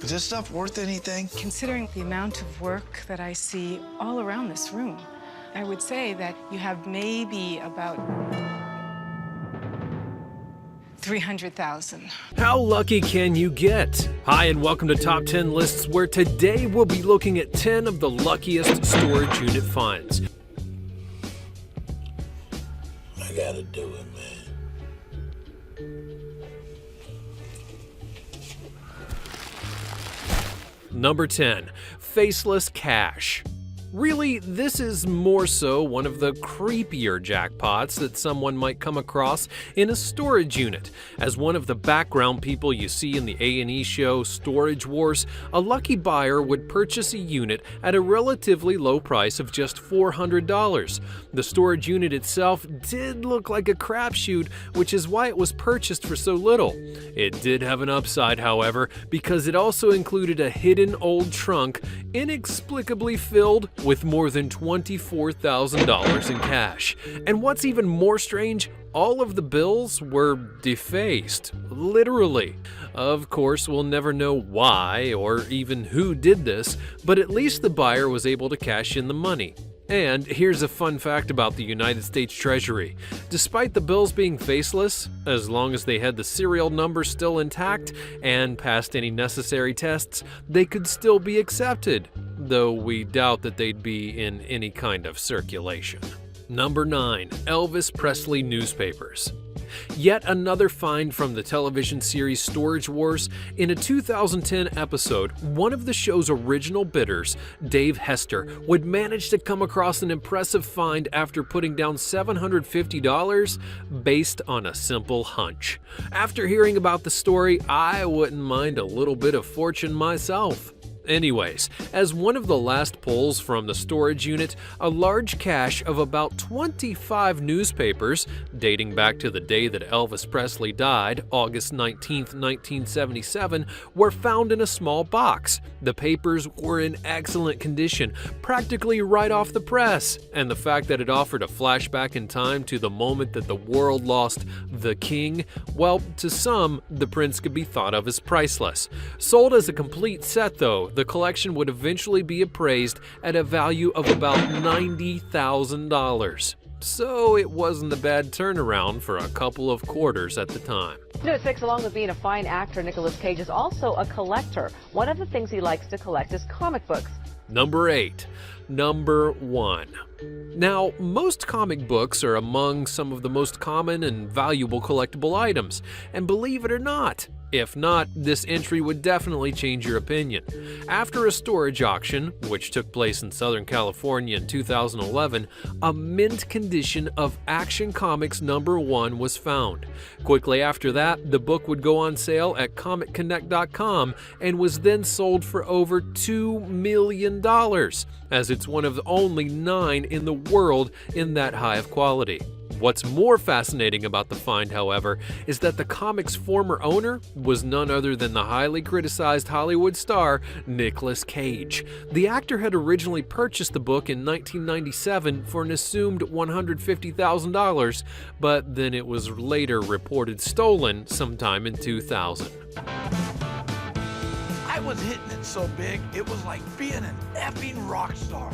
Is this stuff worth anything? Considering the amount of work that I see all around this room, I would say that you have maybe about 300,000. How lucky can you get? Hi, and welcome to Top 10 Lists, where today we'll be looking at 10 of the luckiest storage unit finds. I gotta do it, man. Number 10. Faceless Cash. Really, this is more so one of the creepier jackpots that someone might come across in a storage unit. As one of the background people you see in the A&E show Storage Wars, a lucky buyer would purchase a unit at a relatively low price of just $400. The storage unit itself did look like a crapshoot, which is why it was purchased for so little. It did have an upside, however, because it also included a hidden old trunk inexplicably filled with more than $24,000 in cash. And what's even more strange, all of the bills were defaced, literally. Of course, we'll never know why or even who did this, but at least the buyer was able to cash in the money. And here's a fun fact about the United States Treasury. Despite the bills being faceless, as long as they had the serial number still intact and passed any necessary tests, they could still be accepted, though we doubt that they'd be in any kind of circulation. Number 9. Elvis Presley newspapers. Yet another find from the television series Storage Wars. In a 2010 episode, one of the show's original bidders, Dave Hester, would manage to come across an impressive find after putting down $750 based on a simple hunch. After hearing about the story, I wouldn't mind a little bit of fortune myself. Anyways, as one of the last pulls from the storage unit, a large cache of about 25 newspapers, dating back to the day that Elvis Presley died, August 19, 1977, were found in a small box. The papers were in excellent condition, practically right off the press, and the fact that it offered a flashback in time to the moment that the world lost the king, well, to some, the prince could be thought of as priceless. Sold as a complete set, though, the collection would eventually be appraised at a value of about $90,000. So it wasn't a bad turnaround for a couple of quarters at the time. At 6, along with being a fine actor, Nicolas Cage is also a collector. One of the things he likes to collect is comic books. Number 8. Number 1. Now, most comic books are among some of the most common and valuable collectible items, and believe it or not, if not, this entry would definitely change your opinion. After a storage auction, which took place in Southern California in 2011, a mint condition of Action Comics #1 was found. Quickly after that, the book would go on sale at ComicConnect.com and was then sold for over $2 million, as it's one of the only 9 in the world in that high of quality. What's more fascinating about the find, however, is that the comic's former owner was none other than the highly criticized Hollywood star Nicolas Cage. The actor had originally purchased the book in 1997 for an assumed $150,000, but then it was later reported stolen sometime in 2000. I was hitting it so big, it was like being an effing rock star.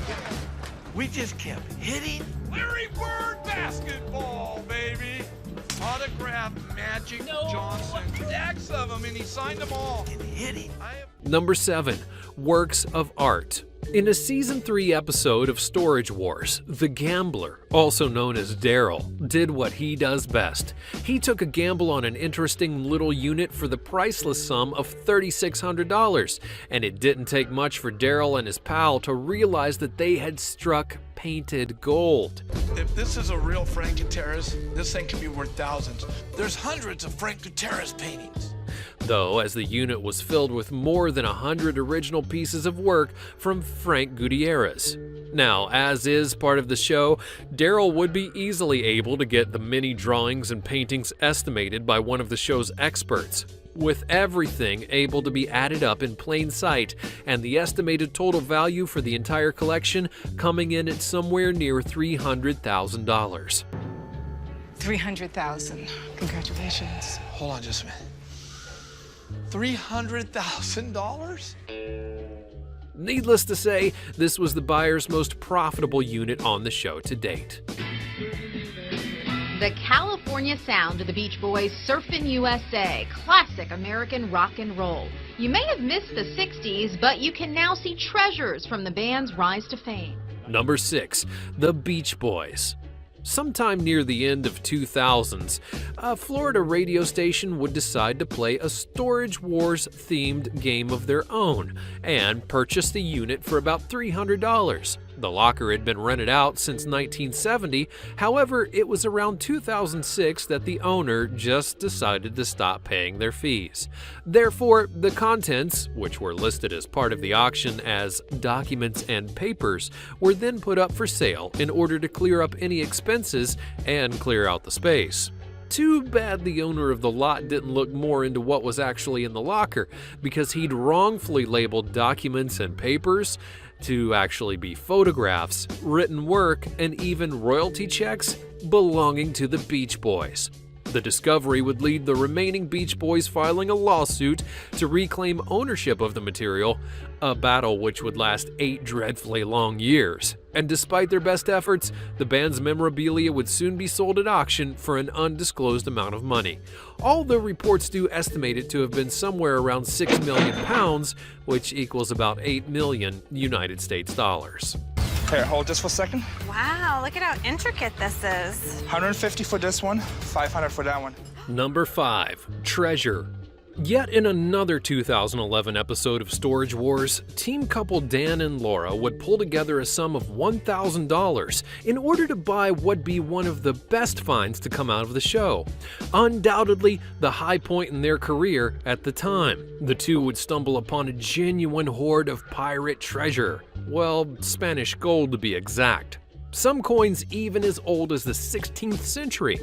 We just kept hitting. Larry Bird basketball, baby. Autograph Magic Johnson. Stacks of them, and he signed them all. And hitting. Number 7. Works of art. In a Season 3 episode of Storage Wars, the gambler, also known as Daryl, did what he does best. He took a gamble on an interesting little unit for the priceless sum of $3,600, and it didn't take much for Daryl and his pal to realize that they had struck painted gold. If this is a real Frank Gutierrez, this thing could be worth thousands. There's hundreds of Frank Gutierrez paintings. Though, as the unit was filled with more than 100 original pieces of work from Frank Gutierrez. Now, as is part of the show, Daryl would be easily able to get the many drawings and paintings estimated by one of the show's experts, with everything able to be added up in plain sight, and the estimated total value for the entire collection coming in at somewhere near $300,000. $300,000. Congratulations. Hold on just a minute. $300,000? Needless to say, this was the buyer's most profitable unit on the show to date. The California sound of the Beach Boys' Surfin' USA, classic American rock and roll. You may have missed the 60s, but you can now see treasures from the band's rise to fame. Number 6, the Beach Boys. Sometime near the end of 2000s, a Florida radio station would decide to play a Storage Wars themed game of their own and purchase the unit for about $300. The locker had been rented out since 1970, however, it was around 2006 that the owner just decided to stop paying their fees. Therefore, the contents, which were listed as part of the auction as documents and papers, were then put up for sale in order to clear up any expenses and clear out the space. Too bad the owner of the lot didn't look more into what was actually in the locker, because he'd wrongfully labeled documents and papers to actually be photographs, written work, and even royalty checks belonging to the Beach Boys. The discovery would lead the remaining Beach Boys filing a lawsuit to reclaim ownership of the material, a battle which would last 8 dreadfully long years. And despite their best efforts, the band's memorabilia would soon be sold at auction for an undisclosed amount of money. Although reports do estimate it to have been somewhere around £6 million, which equals about $8 million United States dollars. Here, hold this for a second. Wow, look at how intricate this is. 150 for this one, 500 for that one. Number 5, Treasure. Yet in another 2011 episode of Storage Wars, team couple Dan and Laura would pull together a sum of $1,000 in order to buy what'd be one of the best finds to come out of the show. Undoubtedly, the high point in their career at the time. The two would stumble upon a genuine hoard of pirate treasure. Well, Spanish gold to be exact. Some coins even as old as the 16th century.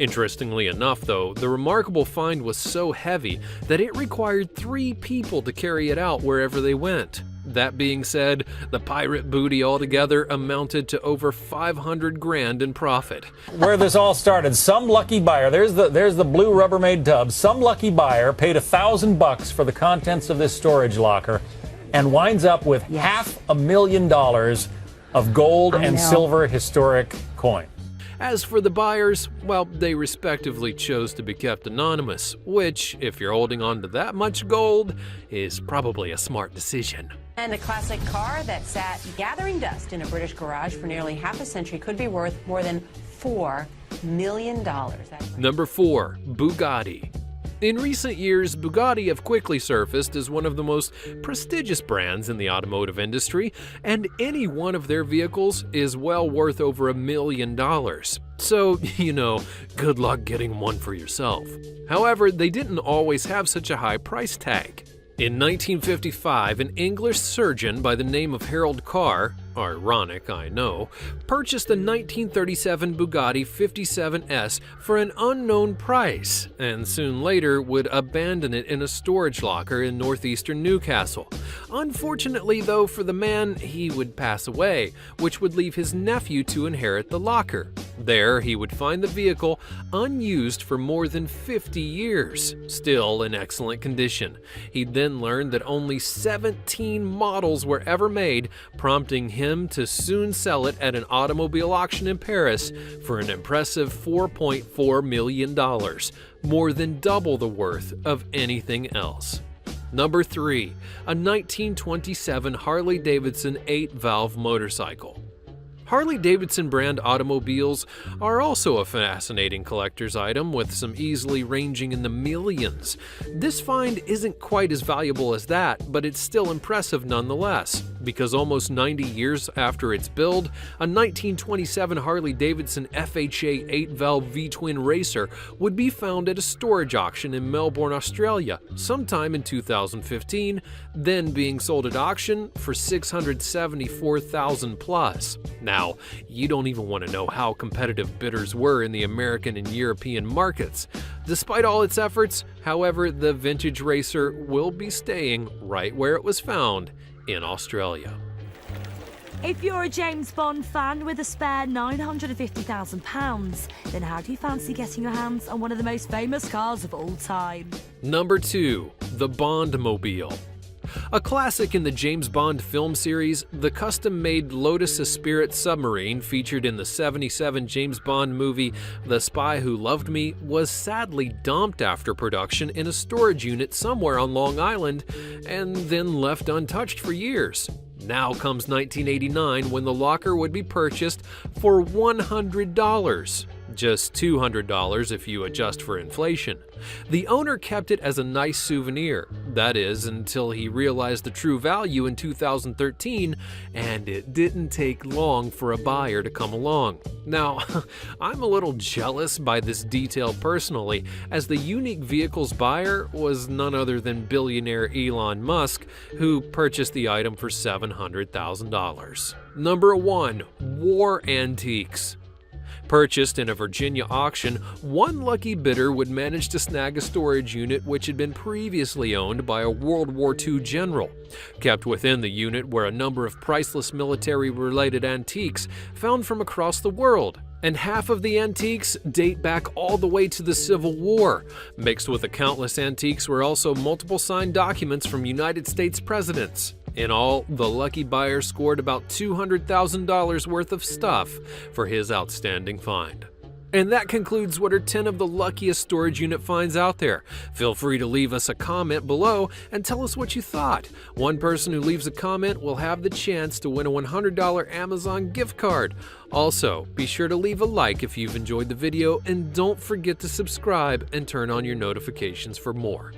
Interestingly enough, though, the remarkable find was so heavy that it required 3 people to carry it out wherever they went. That being said, the pirate booty altogether amounted to over 500 grand in profit. Where this all started, some lucky buyer, there's the blue Rubbermaid tub, some lucky buyer paid $1,000 for the contents of this storage locker and winds up with $500,000 of gold and silver historic coin. As for the buyers, well, they respectively chose to be kept anonymous, which, if you're holding on to that much gold, is probably a smart decision. And a classic car that sat gathering dust in a British garage for nearly half a century could be worth more than $4 million. Number 4, Bugatti. In recent years, Bugatti have quickly surfaced as one of the most prestigious brands in the automotive industry, and any one of their vehicles is well worth over $1 million. So, good luck getting one for yourself. However, they didn't always have such a high price tag. In 1955, an English surgeon by the name of Harold Carr, ironic, I know, purchased a 1937 Bugatti 57S for an unknown price, and soon later would abandon it in a storage locker in northeastern Newcastle. Unfortunately, though, for the man, he would pass away, which would leave his nephew to inherit the locker. There, he would find the vehicle unused for more than 50 years, still in excellent condition. He'd then learned that only 17 models were ever made, prompting him to soon sell it at an automobile auction in Paris for an impressive $4.4 million, more than double the worth of anything else. Number 3, a 1927 Harley-Davidson 8-valve motorcycle. Harley-Davidson brand automobiles are also a fascinating collector's item with some easily ranging in the millions. This find isn't quite as valuable as that, but it's still impressive nonetheless, because almost 90 years after its build, a 1927 Harley-Davidson FHA 8-valve V-twin racer would be found at a storage auction in Melbourne, Australia, sometime in 2015, then being sold at auction for $674,000 plus. Now, you don't even want to know how competitive bidders were in the American and European markets. Despite all its efforts, however, the vintage racer will be staying right where it was found, in Australia. If you're a James Bond fan with a spare £950,000, then how do you fancy getting your hands on one of the most famous cars of all time? Number 2. The Bondmobile. A classic in the James Bond film series, the custom-made Lotus Esprit submarine featured in the '77 James Bond movie The Spy Who Loved Me was sadly dumped after production in a storage unit somewhere on Long Island and then left untouched for years. Now comes 1989 when the locker would be purchased for $100. Just $200 if you adjust for inflation. The owner kept it as a nice souvenir, that is, until he realized the true value in 2013, and it didn't take long for a buyer to come along. Now, I'm a little jealous by this detail personally, as the unique vehicle's buyer was none other than billionaire Elon Musk, who purchased the item for $700,000. Number 1. War Antiques. Purchased in a Virginia auction, one lucky bidder would manage to snag a storage unit which had been previously owned by a World War II general. Kept within the unit were a number of priceless military-related antiques found from across the world, and half of the antiques date back all the way to the Civil War. Mixed with the countless antiques were also multiple signed documents from United States presidents. In all, the lucky buyer scored about $200,000 worth of stuff for his outstanding find. And that concludes what are 10 of the luckiest storage unit finds out there. Feel free to leave us a comment below and tell us what you thought. One person who leaves a comment will have the chance to win a $100 Amazon gift card. Also, be sure to leave a like if you've enjoyed the video, and don't forget to subscribe and turn on your notifications for more.